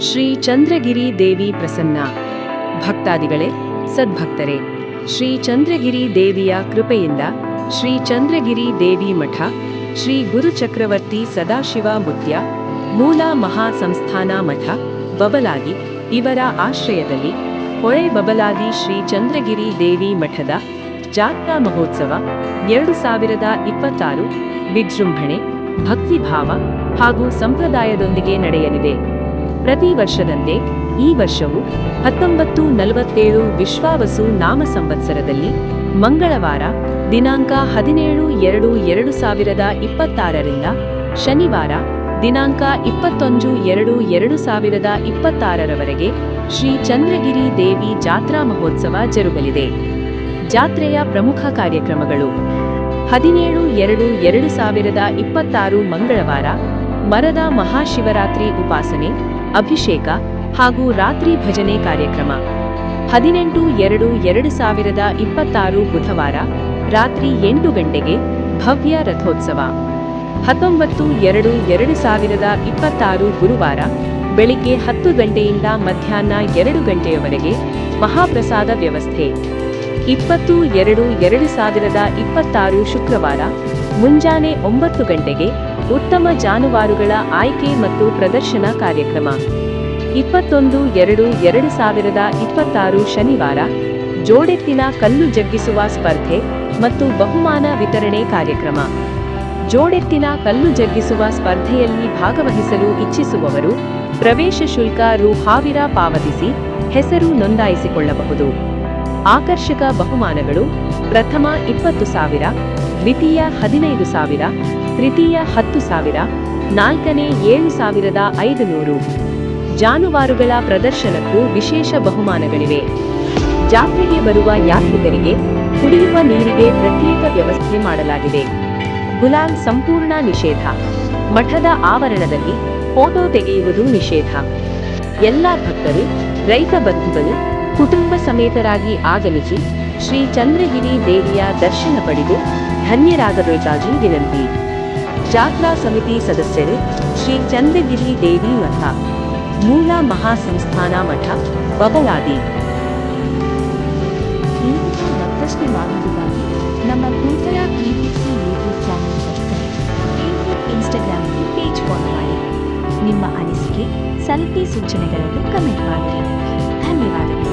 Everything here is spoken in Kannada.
ಶ್ರೀ ಚಂದ್ರಗಿರಿ ದೇವಿ ಪ್ರಸನ್ನ. ಭಕ್ತಾದಿಗಳೇ, ಸದ್ಭಕ್ತರೇ, ಶ್ರೀ ಚಂದ್ರಗಿರಿ ದೇವಿಯ ಕೃಪೆಯಿಂದ ಶ್ರೀ ಚಂದ್ರಗಿರಿ ದೇವಿ ಮಠ, ಶ್ರೀ ಗುರುಚಕ್ರವರ್ತಿ ಸದಾಶಿವ ಮುತ್ಯ ಮೂಲ ಮಹಾ ಸಂಸ್ಥಾನ ಮಠ ಬಬಲಾದಿ ಇವರ ಆಶ್ರಯದಲ್ಲಿ ಹೊಳೆ ಬಬಲಾದಿ ಶ್ರೀ ಚಂದ್ರಗಿರಿ ದೇವಿ ಮಠದ ಜಾತ್ರಾ ಮಹೋತ್ಸವ 2026 ವಿಜೃಂಭಣೆ, ಭಕ್ತಿಭಾವ ಹಾಗೂ ಸಂಪ್ರದಾಯದೊಂದಿಗೆ ನಡೆಯಲಿದೆ. ಪ್ರತಿ ವರ್ಷದಂತೆ ಈ ವರ್ಷವೂ 1947 ವಿಶ್ವಾವಸು ನಾಮ ಸಂವತ್ಸರದಲ್ಲಿ ಮಂಗಳವಾರ ದಿನಾಂಕ 17/2/2026ರಿಂದ ಶನಿವಾರ ದಿನಾಂಕ 21/2/2026ರವರೆಗೆ ಶ್ರೀ ಚಂದ್ರಗಿರಿ ದೇವಿ ಜಾತ್ರಾ ಮಹೋತ್ಸವ ಜರುಗಲಿದೆ. ಜಾತ್ರೆಯ ಪ್ರಮುಖ ಕಾರ್ಯಕ್ರಮಗಳು: 17/2/2026 ಮಂಗಳವಾರ ಮರದ ಮಹಾಶಿವರಾತ್ರಿ ಉಪಾಸನೆ, ಅಭಿಷೇಕ ಹಾಗೂ ರಾತ್ರಿ ಭಜನೆ ಕಾರ್ಯಕ್ರಮ. 18/2/2026 ಬುಧವಾರ ರಾತ್ರಿ 8 ಗಂಟೆಗೆ ಭವ್ಯ ರಥೋತ್ಸವ. 19/2/2026 ಗುರುವಾರ ಬೆಳಿಗ್ಗೆ 10 ಗಂಟೆಯಿಂದ ಮಧ್ಯಾಹ್ನ 2 ಗಂಟೆಯವರೆಗೆ ಮಹಾಪ್ರಸಾದ ವ್ಯವಸ್ಥೆ. 20/2/2026 ಶುಕ್ರವಾರ ಮುಂಜಾನೆ 9 ಗಂಟೆಗೆ ಉತ್ತಮ ಜಾನುವಾರುಗಳ ಆಯ್ಕೆ ಮತ್ತು ಪ್ರದರ್ಶನ ಕಾರ್ಯಕ್ರಮ. 21/2/2026 ಶನಿವಾರ ಜೋಡೆತ್ತಿನ ಕಲ್ಲು ಜಗ್ಗಿಸುವ ಸ್ಪರ್ಧೆ ಮತ್ತು ಬಹುಮಾನ ವಿತರಣೆ ಕಾರ್ಯಕ್ರಮ. ಜೋಡೆತ್ತಿನ ಕಲ್ಲು ಜಗ್ಗಿಸುವ ಸ್ಪರ್ಧೆಯಲ್ಲಿ ಭಾಗವಹಿಸಲು ಇಚ್ಛಿಸುವವರು ಪ್ರವೇಶ ಶುಲ್ಕ ರೂ. 1000 ಪಾವತಿಸಿ ಹೆಸರು ನೋಂದಾಯಿಸಿಕೊಳ್ಳಬಹುದು. ಆಕರ್ಷಕ ಬಹುಮಾನಗಳು: ಪ್ರಥಮ 20,000, ದ್ವಿತೀಯ 15,000, ತೃತೀಯ 10,000, ನಾಲ್ಕನೇ 7,500. ಜಾನುವಾರುಗಳ ಪ್ರದರ್ಶನಕ್ಕೂ ವಿಶೇಷ ಬಹುಮಾನಗಳಿವೆ. ಜಾತ್ರೆಗೆ ಬರುವ ಯಾತ್ರಿಕರಿಗೆ ಕುಡಿಯುವ ನೀರಿಗೆ ಪ್ರತ್ಯೇಕ ವ್ಯವಸ್ಥೆ ಮಾಡಲಾಗಿದೆ. ಗುಲಾಲ್ ಸಂಪೂರ್ಣ ನಿಷೇಧ. ಮಠದ ಆವರಣದಲ್ಲಿ ಫೋಟೋ ತೆಗೆಯುವುದು ನಿಷೇಧ. ಎಲ್ಲ ಭಕ್ತರು, ರೈತ ಬಂಧುಗಳು ಕುಟುಂಬ ಸಮೇತರಾಗಿ ಆಗಮಿಸಿ ಶ್ರೀ ಚಂದ್ರಗಿರಿ ದೇವಿಯ ದರ್ಶನ ಪಡೆದು ಧನ್ಯರಾಗಬೇಕಾಗಿ ವಿನಂತಿ. ಜಾತ್ರಾ ಸಮಿತಿ ಸದಸ್ಯರು ಶ್ರೀ ಚಂದ್ರಗಿರಿ ದೇವಿ ಮಠ, ಮೂಲ ಮಹಾಸಂಸ್ಥಾನ ಮಠ, ಬಬಲಾದಿ. ಮತ್ತಷ್ಟು ಮಾಹಿತಿಗಾಗಿ ನಮ್ಮ ಕೂತರ PPC YouTube channel subscribe, Facebook, Instagram page follow ಮಾಡಿ. ನಿಮ್ಮ ಅನಿಸಿಕೆ, ಸಲಹೆ, ಸೂಚನೆಗಳನ್ನು ಕಮೆಂಟ್ ಮಾಡಿ. ಧನ್ಯವಾದಗಳು.